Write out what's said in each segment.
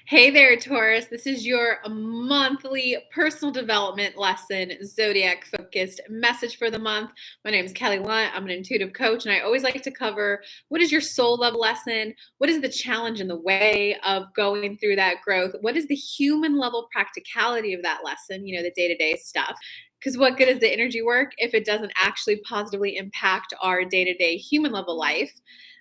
Hey there, Taurus. This is your monthly personal development lesson, zodiac focused message for the month. My name is Kelly Lunt. I'm an intuitive coach, and I always like to cover what is your soul level lesson? What is the challenge in the way of going through that growth? What is the human level practicality of that lesson? The day to day stuff. Because what good is the energy work if it doesn't actually positively impact our day to day human level life?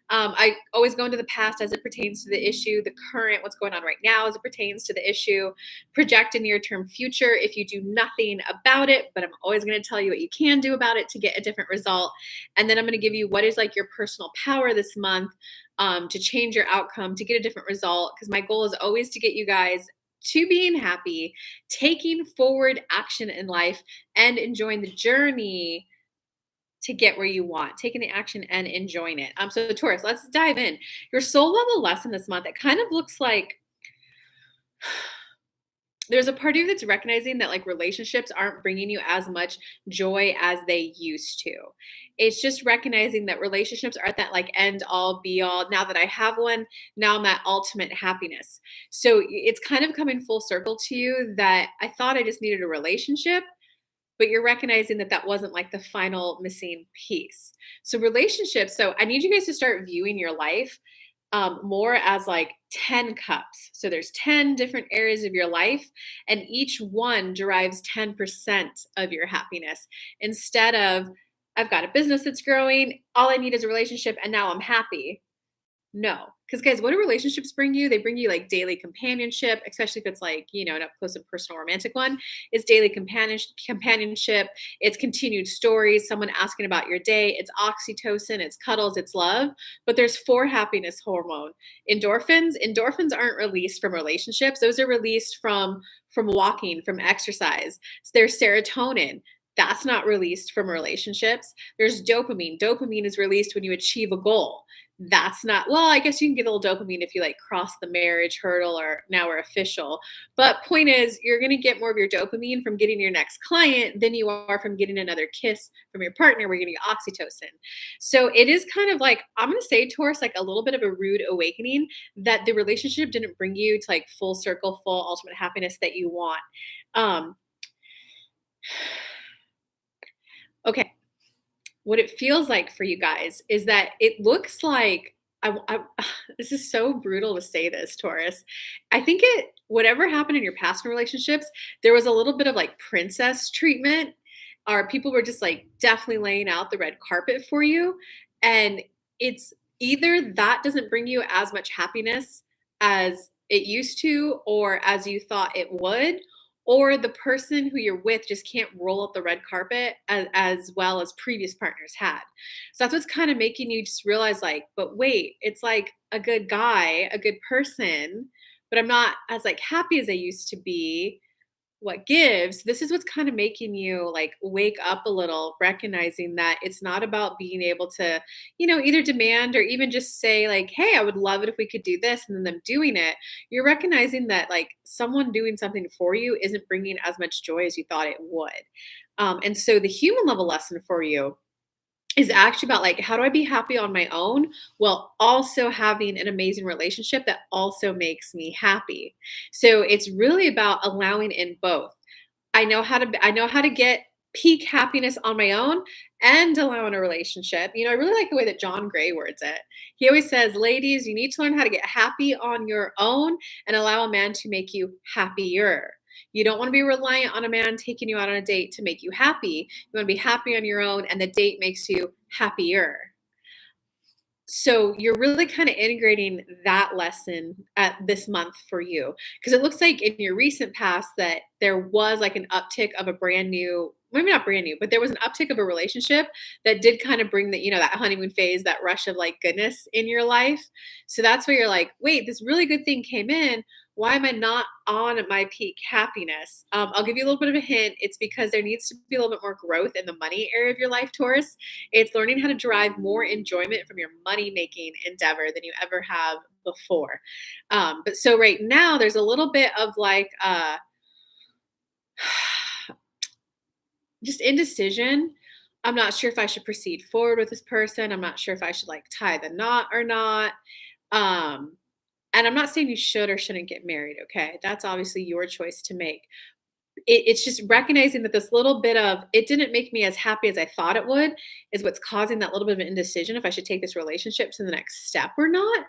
I always go into the past as it pertains to the issue, the current, what's going on right now as it pertains to the issue, project a near term future if you do nothing about it. But I'm always going to tell you what you can do about it to get a different result. And then I'm going to give you what is like your personal power this month to change your outcome, to get a different result. Because my goal is always to get you guys to being happy, taking forward action in life, and enjoying the journey to get where you want, taking the action and enjoying it. So Taurus, let's dive in. Your soul level lesson this month, it kind of looks like there's a part of you that's recognizing that like relationships aren't bringing you as much joy as they used to. It's just recognizing that relationships are at that like end all be all. Now that I have one, now I'm at ultimate happiness. So it's kind of coming full circle to you that I thought I just needed a relationship, but you're recognizing that that wasn't like the final missing piece. So relationships, so I need you guys to start viewing your life more as like 10 cups. So there's 10 different areas of your life, and each one derives 10% of your happiness. Instead of, I've got a business that's growing, all I need is a relationship, and now I'm happy. No, because guys, what do relationships bring you? They bring you like daily companionship, especially if it's like, an up close and personal romantic one. It's daily companionship. It's continued stories, someone asking about your day. It's oxytocin, it's cuddles, it's love. But there's four happiness hormone. Endorphins. Endorphins aren't released from relationships. Those are released from walking, from exercise. So there's serotonin. That's not released from relationships. There's dopamine. Dopamine is released when you achieve a goal. That's not, well, I guess you can get a little dopamine if you like cross the marriage hurdle or now we're official. But point is, you're going to get more of your dopamine from getting your next client than you are from getting another kiss from your partner where you're getting oxytocin. So it is kind of like, I'm going to say, Taurus, like a little bit of a rude awakening that the relationship didn't bring you to like full circle, full ultimate happiness that you want. Um, okay. What it feels like for you guys is that it looks like this is so brutal to say this, Taurus. I think whatever happened in your past relationships, there was a little bit of like princess treatment, or people were just like definitely laying out the red carpet for you. And it's either that doesn't bring you as much happiness as it used to, or as you thought it would, or the person who you're with just can't roll up the red carpet as well as previous partners had. So that's what's kind of making you just realize like, but wait, it's like a good guy, a good person, but I'm not as like happy as I used to be. What gives? This is what's kind of making you like wake up a little, recognizing that it's not about being able to, either demand or even just say like, hey, I would love it if we could do this, and then them doing it. You're recognizing that like someone doing something for you isn't bringing as much joy as you thought it would. And so the human level lesson for you is actually about like, how do I be happy on my own while also having an amazing relationship that also makes me happy. So it's really about allowing in both. I know how to get peak happiness on my own and allow in a relationship. I really like the way that John Gray words it. He always says, ladies, you need to learn how to get happy on your own and allow a man to make you happier. You don't want to be reliant on a man taking you out on a date to make you happy. You want to be happy on your own, and the date makes you happier. So you're really kind of integrating that lesson at this month for you, because it looks like in your recent past that there was like an uptick of a brand new, maybe not brand new, but there was an uptick of a relationship that did kind of bring that honeymoon phase, that rush of like goodness in your life. So that's where you're like, wait, this really good thing came in. Why am I not on my peak happiness? I'll give you a little bit of a hint. It's because there needs to be a little bit more growth in the money area of your life, Taurus. It's learning how to derive more enjoyment from your money making endeavor than you ever have before. But so right now, there's a little bit of like just indecision. I'm not sure if I should proceed forward with this person. I'm not sure if I should like tie the knot or not. Um, And I'm not saying you should or shouldn't get married, okay? That's obviously your choice to make. It's just recognizing that this little bit of it didn't make me as happy as I thought it would is what's causing that little bit of an indecision if I should take this relationship to the next step or not.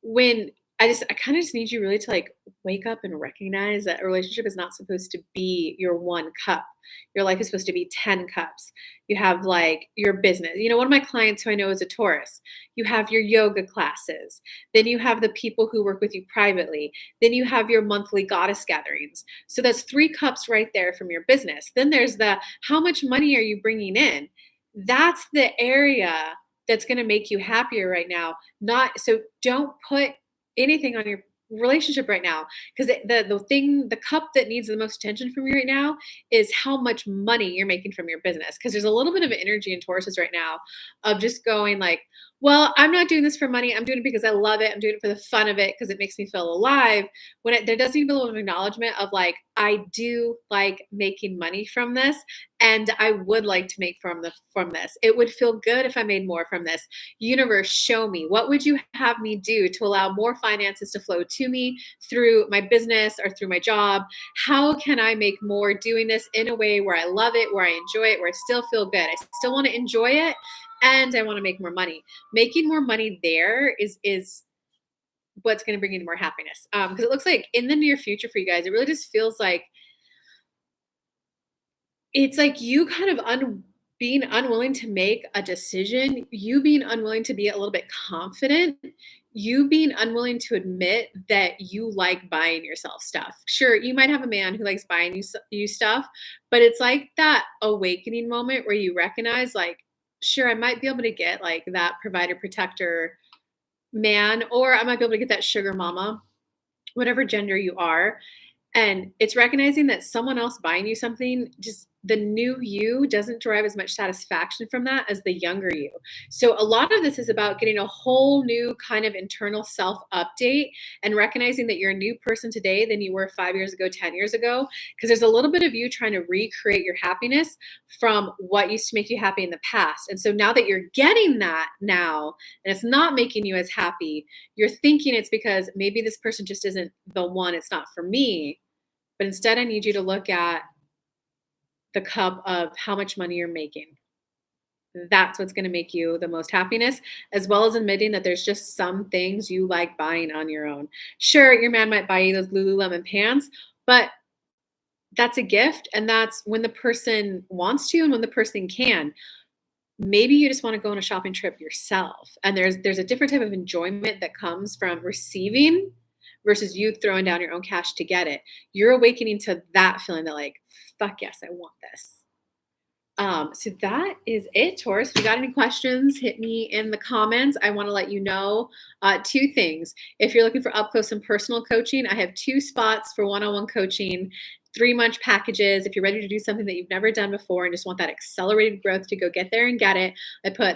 When I kinda just need you really to, like, wake up and recognize that a relationship is not supposed to be your 1 cup. Your life is supposed to be 10 cups. You have, like, your business. One of my clients who I know is a Taurus. You have your yoga classes. Then you have the people who work with you privately. Then you have your monthly goddess gatherings. So that's 3 cups right there from your business. Then there's the how much money are you bringing in? That's the area that's gonna make you happier right now. Not so don't put anything on your relationship right now because the cup that needs the most attention from you right now is how much money you're making from your business. Because there's a little bit of energy in Tauruses right now of just going like, well, I'm not doing this for money. I'm doing it because I love it. I'm doing it for the fun of it because it makes me feel alive. There does need a little acknowledgement of like, I do like making money from this, and I would like to make from this. It would feel good if I made more from this. Universe, show me, what would you have me do to allow more finances to flow to me through my business or through my job? How can I make more doing this in a way where I love it, where I enjoy it, where I still feel good? I still want to enjoy it, and I want to make more money. Making more money there is what's going to bring you more happiness. Because it looks like in the near future for you guys, it really just feels like it's like you kind of being unwilling to make a decision, you being unwilling to be a little bit confident, you being unwilling to admit that you like buying yourself stuff. Sure, you might have a man who likes buying you stuff, but it's like that awakening moment where you recognize, like, sure, I might be able to get like that provider protector man, or I might be able to get that sugar mama, whatever gender you are. And it's recognizing that someone else buying you something, just the new you doesn't derive as much satisfaction from that as the younger you. So a lot of this is about getting a whole new kind of internal self update and recognizing that you're a new person today than you were 5 years ago, 10 years ago. Because there's a little bit of you trying to recreate your happiness from what used to make you happy in the past. And so now that you're getting that now, and it's not making you as happy, you're thinking it's because maybe this person just isn't the one, it's not for me. But instead, I need you to look at the cup of how much money you're making. That's what's going to make you the most happiness, as well as admitting that there's just some things you like buying on your own. Sure, your man might buy you those Lululemon pants, but that's a gift. And that's when the person wants to and when the person can. Maybe you just want to go on a shopping trip yourself. And there's a different type of enjoyment that comes from receiving versus you throwing down your own cash to get it. You're awakening to that feeling that like, fuck yes, I want this. So that is it, Taurus. If you got any questions, hit me in the comments. I want to let you know 2 things. If you're looking for up close and personal coaching, I have 2 spots for one-on-one coaching, 3-month packages. If you're ready to do something that you've never done before and just want that accelerated growth to go get there and get it,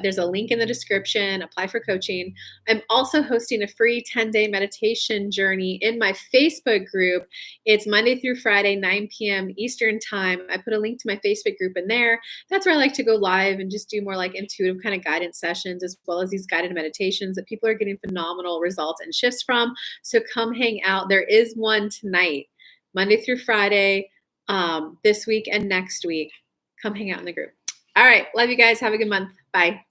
there's a link in the description, apply for coaching. I'm also hosting a free 10-day meditation journey in my Facebook group. It's Monday through Friday, 9 p.m. Eastern time. I put a link to my Facebook group in there. That's where I like to go live and just do more like intuitive kind of guidance sessions, as well as these guided meditations that people are getting phenomenal results and shifts from. So come hang out. There is one tonight, Monday through Friday, this week and next week. Come hang out in the group. All right. Love you guys. Have a good month. Bye.